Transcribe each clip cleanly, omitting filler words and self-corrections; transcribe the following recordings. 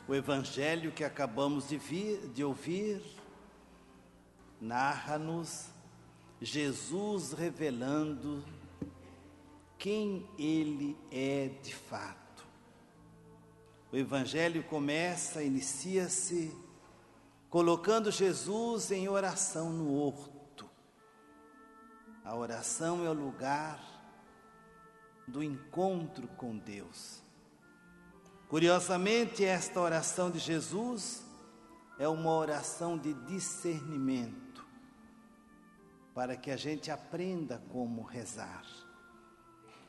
O evangelho que acabamos de ouvir narra-nos Jesus revelando quem Ele é de fato. O evangelho inicia-se colocando Jesus em oração no horto. A oração é o lugar do encontro com Deus. Curiosamente, esta oração de Jesus é uma oração de discernimento, para que a gente aprenda como rezar.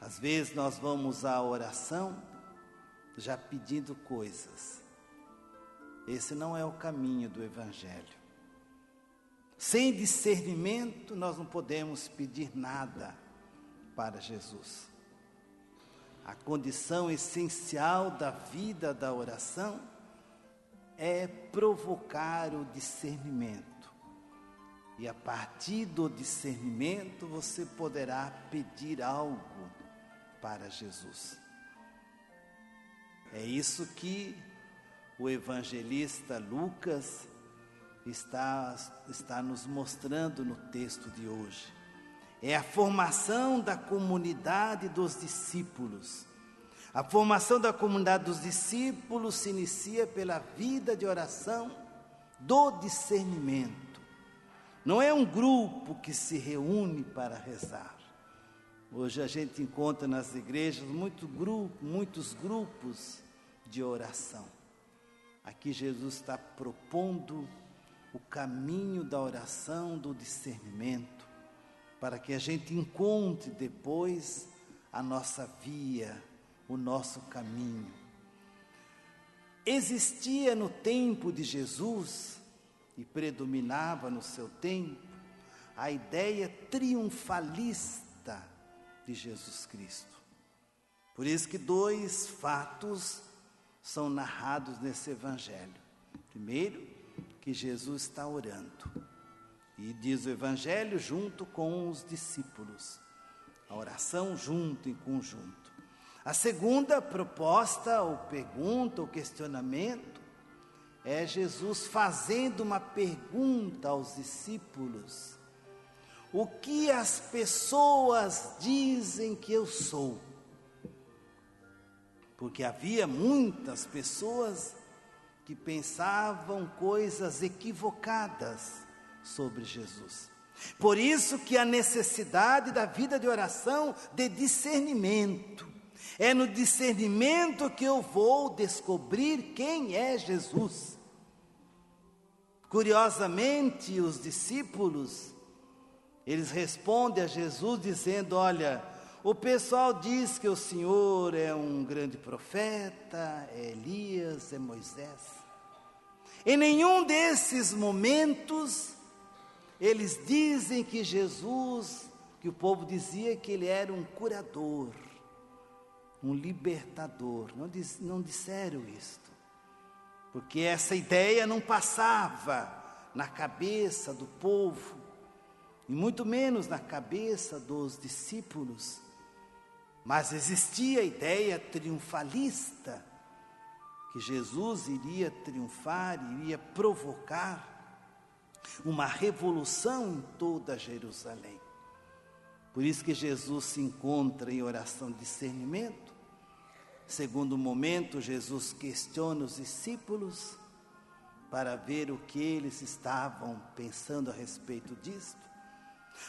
Às vezes nós vamos à oração já pedindo coisas. Esse não é o caminho do Evangelho. Sem discernimento, nós não podemos pedir nada para Jesus. A condição essencial da vida da oração é provocar o discernimento. E a partir do discernimento você poderá pedir algo para Jesus. É isso que o evangelista Lucas está nos mostrando no texto de hoje. É a formação da comunidade dos discípulos. A formação da comunidade dos discípulos se inicia pela vida de oração do discernimento. Não é um grupo que se reúne para rezar. Hoje a gente encontra nas igrejas muitos grupos de oração. Aqui Jesus está propondo o caminho da oração, do discernimento, para que a gente encontre depois a nossa via, o nosso caminho. Existia no tempo de Jesus, e predominava no seu tempo, a ideia triunfalista de Jesus Cristo. Por isso que 2 fatos são narrados nesse evangelho. Primeiro, que Jesus está orando. E diz o evangelho junto com os discípulos. A oração junto, em conjunto. A segunda proposta, ou pergunta, ou questionamento, é Jesus fazendo uma pergunta aos discípulos. O que as pessoas dizem que eu sou? Porque havia muitas pessoas que pensavam coisas equivocadas sobre Jesus. Por isso que a necessidade da vida de oração de discernimento. É no discernimento que eu vou descobrir quem é Jesus. Curiosamente, os discípulos, eles respondem a Jesus dizendo: olha, o pessoal diz que o Senhor é um grande profeta, é Elias, é Moisés. Em nenhum desses momentos eles dizem que Jesus, que o povo dizia que ele era um curador, um libertador. Não disseram isto, porque essa ideia não passava na cabeça do povo, e muito menos na cabeça dos discípulos. Mas existia a ideia triunfalista, que Jesus iria triunfar, iria provocar uma revolução em toda Jerusalém. Por isso que Jesus se encontra em oração de discernimento. Segundo momento, Jesus questiona os discípulos para ver o que eles estavam pensando a respeito disto.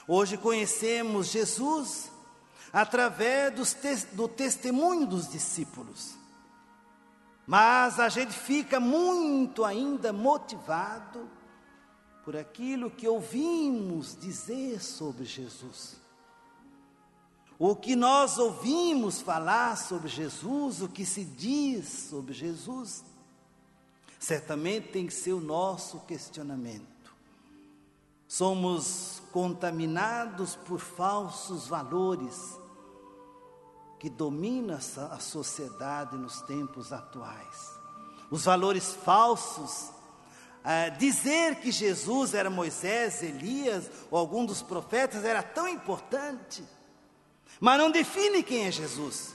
Hoje conhecemos Jesus através do testemunho dos discípulos. Mas a gente fica muito ainda motivado por aquilo que ouvimos dizer sobre Jesus. O que nós ouvimos falar sobre Jesus, o que se diz sobre Jesus, certamente tem que ser o nosso questionamento. Somos contaminados por falsos valores que dominam a sociedade nos tempos atuais. Os valores falsos, dizer que Jesus era Moisés, Elias ou algum dos profetas era tão importante, mas não define quem é Jesus,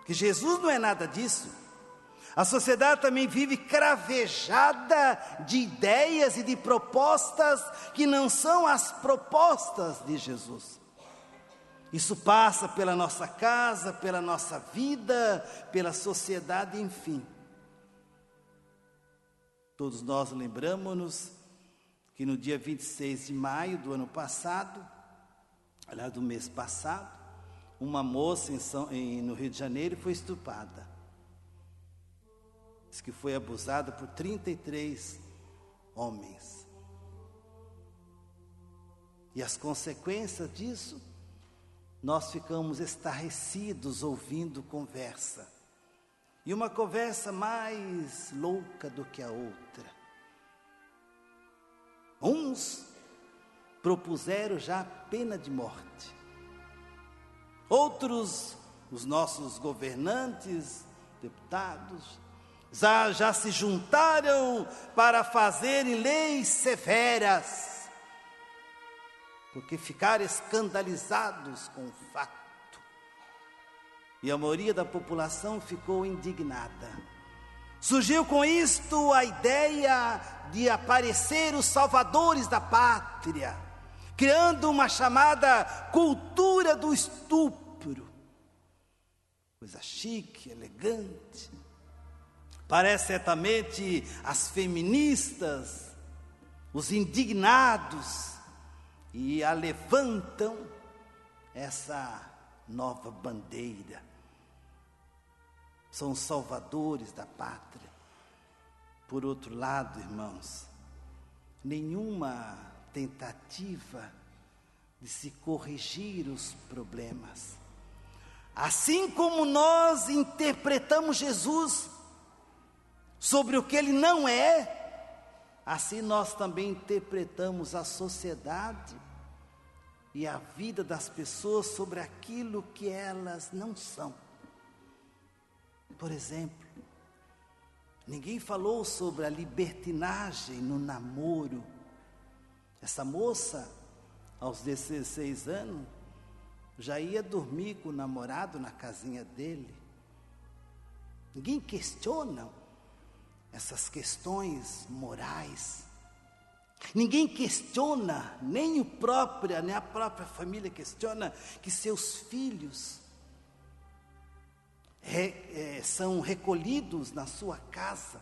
que Jesus não é nada disso. A sociedade também vive cravejada de ideias e de propostas que não são as propostas de Jesus. Isso passa pela nossa casa, pela nossa vida, pela sociedade, enfim. Todos nós lembramos-nos que no dia 26 de maio do ano passado, aliás, do mês passado, uma moça no Rio de Janeiro foi estuprada. Diz que foi abusada por 33 homens. E as consequências disso, nós ficamos estarrecidos ouvindo conversa. E uma conversa mais louca do que a outra. Uns propuseram já a pena de morte. Outros, os nossos governantes, deputados, já se juntaram para fazerem leis severas, porque ficaram escandalizados com o fato. E a maioria da população ficou indignada. Surgiu com isto a ideia de aparecer os salvadores da pátria, criando uma chamada cultura do estupro. Coisa chique, elegante. Parece certamente as feministas, os indignados, e a levantam essa nova bandeira. São os salvadores da pátria. Por outro lado, irmãos, nenhuma tentativa de se corrigir os problemas. Assim como nós interpretamos Jesus sobre o que ele não é, assim nós também interpretamos a sociedade e a vida das pessoas sobre aquilo que elas não são. Por exemplo, ninguém falou sobre a libertinagem no namoro. Essa moça, aos 16 anos, já ia dormir com o namorado na casinha dele. Ninguém questiona essas questões morais. Ninguém questiona, nem a própria família questiona que seus filhos são recolhidos na sua casa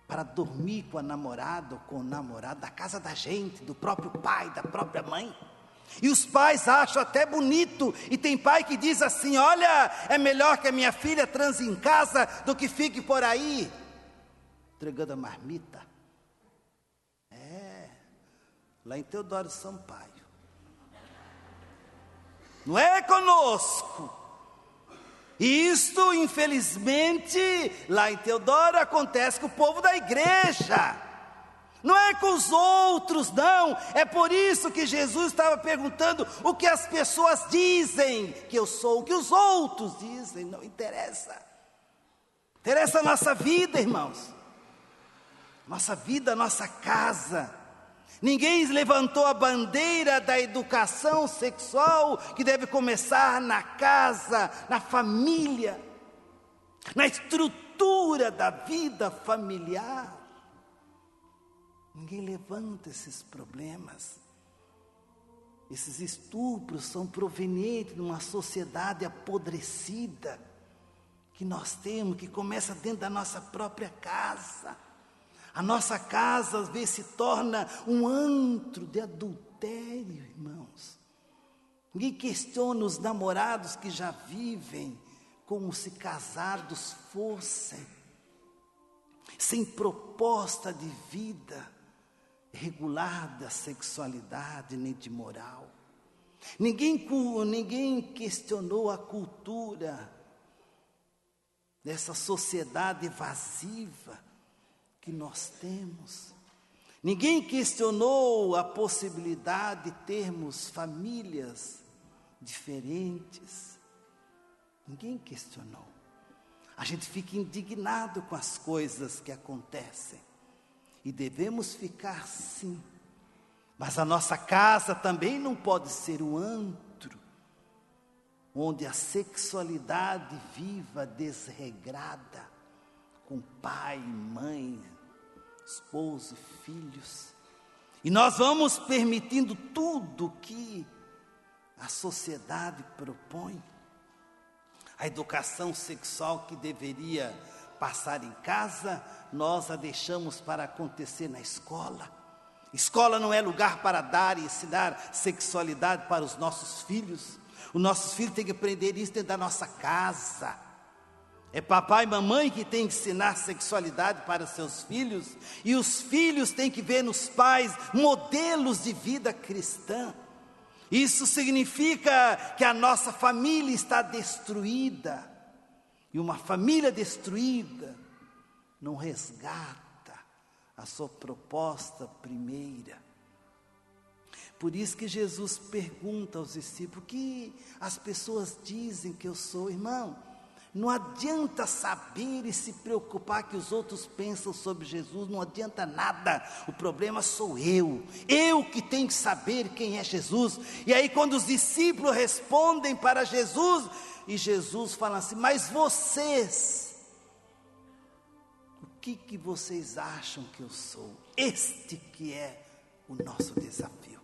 para dormir com a namorada ou com o namorado, da casa da gente, do próprio pai, da própria mãe. E os pais acham até bonito, e tem pai que diz assim: olha, é melhor que a minha filha transe em casa do que fique por aí entregando a marmita. Lá em Teodoro Sampaio. Não é conosco. Isto, infelizmente, lá em Teodoro acontece com o povo da igreja. Não é com os outros, não. É por isso que Jesus estava perguntando o que as pessoas dizem que eu sou, o que os outros dizem, não interessa. Interessa a nossa vida, irmãos. Nossa vida, nossa casa. Ninguém levantou a bandeira da educação sexual que deve começar na casa, na família, na estrutura da vida familiar. Ninguém levanta esses problemas. Esses estupros são provenientes de uma sociedade apodrecida que nós temos, que começa dentro da nossa própria casa. A nossa casa às vezes se torna um antro de adultério, irmãos. Ninguém questiona os namorados que já vivem como se casados fossem, sem proposta de vida regular da sexualidade nem de moral. Ninguém questionou a cultura dessa sociedade evasiva que nós temos. Ninguém questionou a possibilidade de termos famílias diferentes. Ninguém questionou. A gente fica indignado com as coisas que acontecem. E devemos ficar sim. Mas a nossa casa também não pode ser um antro, onde a sexualidade viva desregrada, com pai, mãe, esposo e filhos. E nós vamos permitindo tudo que a sociedade propõe. A educação sexual que deveria passar em casa, nós a deixamos para acontecer na escola. Escola não é lugar para dar e ensinar sexualidade para os nossos filhos. Os nossos filhos têm que aprender isso dentro da nossa casa. É papai e mamãe que tem que ensinar sexualidade para seus filhos. E os filhos têm que ver nos pais modelos de vida cristã. Isso significa que a nossa família está destruída. E uma família destruída não resgata a sua proposta primeira. Por isso que Jesus pergunta aos discípulos: o que as pessoas dizem que eu sou? Irmão, não adianta saber e se preocupar que os outros pensam sobre Jesus, não adianta nada. O problema sou eu que tenho que saber quem é Jesus. E aí quando os discípulos respondem para Jesus, e Jesus fala assim: mas vocês, o que vocês acham que eu sou? Este que é o nosso desafio.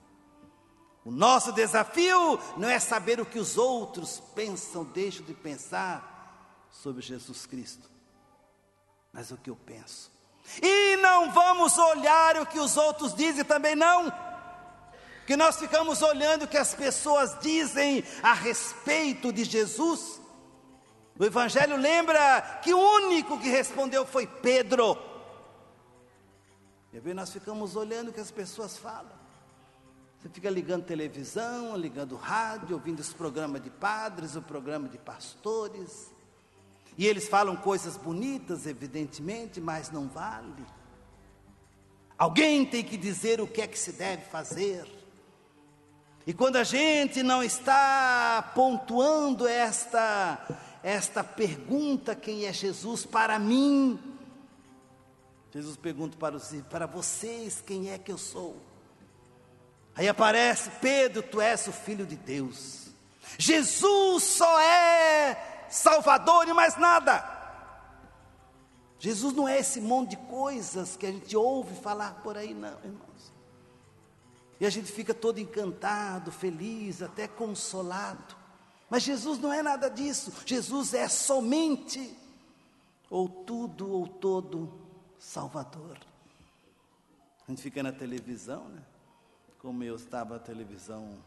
O nosso desafio não é saber o que os outros pensam, deixam de pensar sobre Jesus Cristo, mas o que eu penso. E não vamos olhar o que os outros dizem também não, que nós ficamos olhando o que as pessoas dizem a respeito de Jesus. O Evangelho lembra que o único que respondeu foi Pedro. E aí nós ficamos olhando o que as pessoas falam. Você fica ligando televisão, ligando rádio, ouvindo os programas de padres, o programa de pastores. E eles falam coisas bonitas, evidentemente, mas não vale. Alguém tem que dizer o que é que se deve fazer. E quando a gente não está pontuando esta pergunta, quem é Jesus para mim? Jesus pergunta para vocês, quem é que eu sou? Aí aparece: Pedro, tu és o Filho de Deus. Jesus só é Salvador e mais nada. Jesus não é esse monte de coisas que a gente ouve falar por aí, não, irmãos. E a gente fica todo encantado, feliz, até consolado. Mas Jesus não é nada disso. Jesus é somente, ou tudo ou todo, Salvador. A gente fica na televisão, né? Como eu estava na televisão,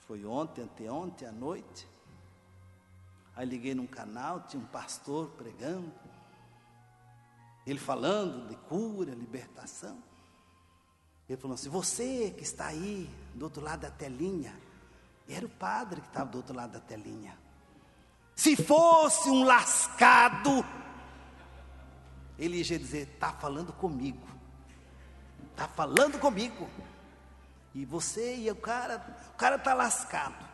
foi ontem, anteontem à noite. Aí liguei num canal, tinha um pastor pregando, ele falando de cura, libertação. Ele falou assim: você que está aí do outro lado da telinha, e era o padre que estava do outro lado da telinha, se fosse um lascado, ele ia dizer: está falando comigo, está falando comigo. E você e o cara está lascado,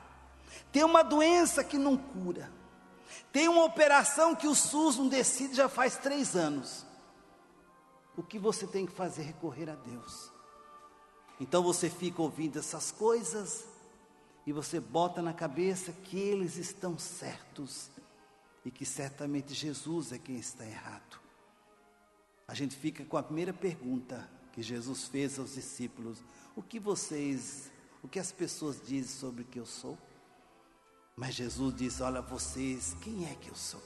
tem uma doença que não cura, tem uma operação que o SUS não decide já faz 3 anos. O que você tem que fazer é recorrer a Deus. Então você fica ouvindo essas coisas e você bota na cabeça que eles estão certos e que certamente Jesus é quem está errado. A gente fica com a primeira pergunta que Jesus fez aos discípulos: o que as pessoas dizem sobre o que eu sou? Mas Jesus diz: olha, vocês, quem é que eu sou?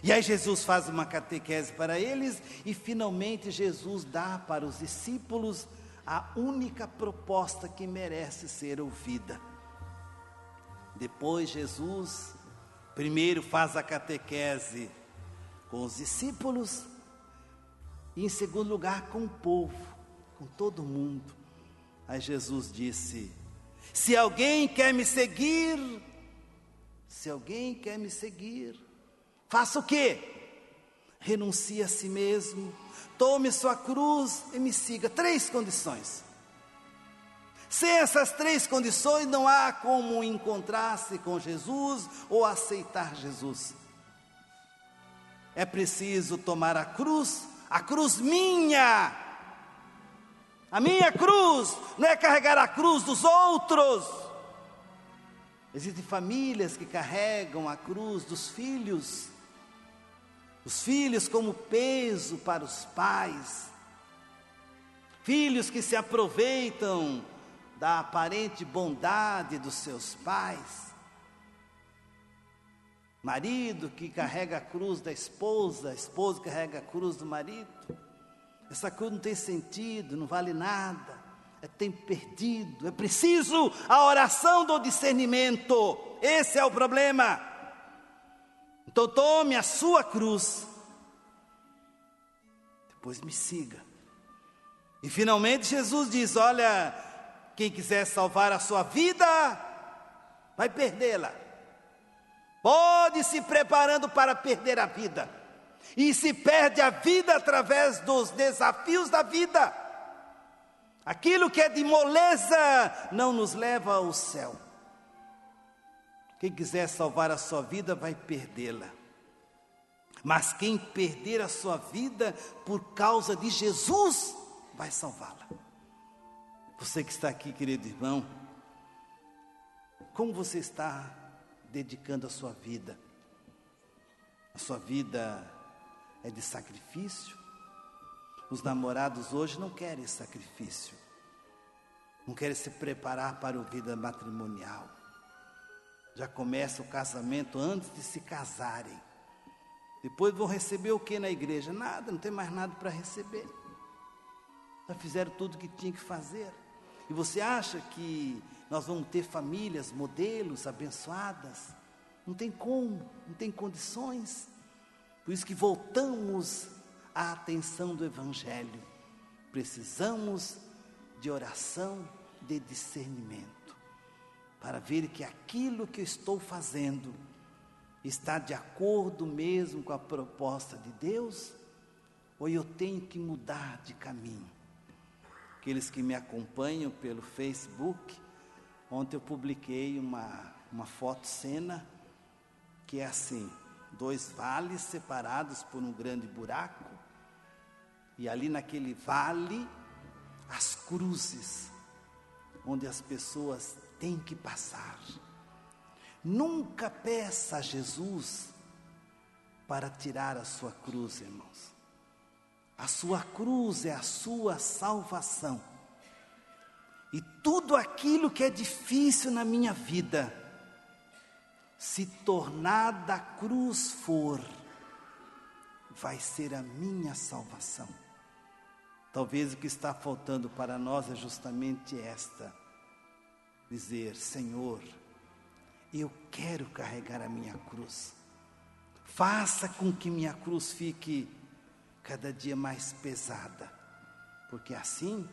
E aí Jesus faz uma catequese para eles, e finalmente Jesus dá para os discípulos a única proposta que merece ser ouvida. Depois Jesus, primeiro faz a catequese com os discípulos, e em segundo lugar com o povo, com todo mundo. Aí Jesus disse: se alguém quer me seguir, faça o quê? Renuncie a si mesmo, tome sua cruz e me siga. 3 condições. Sem essas 3 condições não há como encontrar-se com Jesus ou aceitar Jesus. É preciso tomar a cruz minha. A minha cruz não é carregar a cruz dos outros. Existem famílias que carregam a cruz dos filhos. Os filhos como peso para os pais. Filhos que se aproveitam da aparente bondade dos seus pais. Marido que carrega a cruz da esposa, a esposa que carrega a cruz do marido. Essa cruz não tem sentido, não vale nada, é tempo perdido, é preciso a oração do discernimento. Esse é o problema. Então tome a sua cruz, depois me siga. E finalmente Jesus diz: olha, quem quiser salvar a sua vida, vai perdê-la. Pode se preparando para perder a vida. E se perde a vida através dos desafios da vida. Aquilo que é de moleza não nos leva ao céu. Quem quiser salvar a sua vida vai perdê-la. Mas quem perder a sua vida por causa de Jesus vai salvá-la. Você que está aqui, querido irmão, como você está dedicando a sua vida? A sua vida é de sacrifício? Os namorados hoje não querem sacrifício, não querem se preparar para a vida matrimonial. Já começa o casamento antes de se casarem. Depois vão receber o que na igreja? Nada, não tem mais nada para receber. Já fizeram tudo o que tinha que fazer. E você acha que nós vamos ter famílias, modelos abençoadas? Não tem como, não tem condições. Por isso que voltamos à atenção do Evangelho. Precisamos de oração, de discernimento, para ver que aquilo que eu estou fazendo está de acordo mesmo com a proposta de Deus, ou eu tenho que mudar de caminho. Aqueles que me acompanham pelo Facebook, ontem eu publiquei uma foto cena, que é assim: 2 vales separados por um grande buraco, e ali naquele vale, as cruzes, onde as pessoas têm que passar. Nunca peça a Jesus para tirar a sua cruz, irmãos. A sua cruz é a sua salvação. E tudo aquilo que é difícil na minha vida, se tornada a cruz for, vai ser a minha salvação. Talvez o que está faltando para nós é justamente esta: dizer: Senhor, eu quero carregar a minha cruz. Faça com que minha cruz fique cada dia mais pesada, porque assim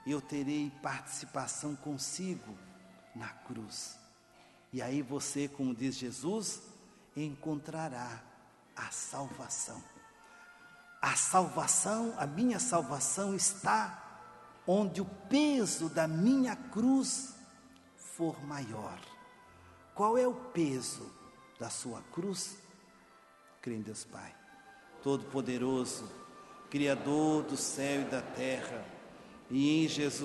eu terei participação consigo na cruz. E aí você, como diz Jesus, encontrará a salvação. A salvação, a minha salvação está onde o peso da minha cruz for maior. Qual é o peso da sua cruz? Creio em Deus Pai Todo-Poderoso, Criador do céu e da terra, e em Jesus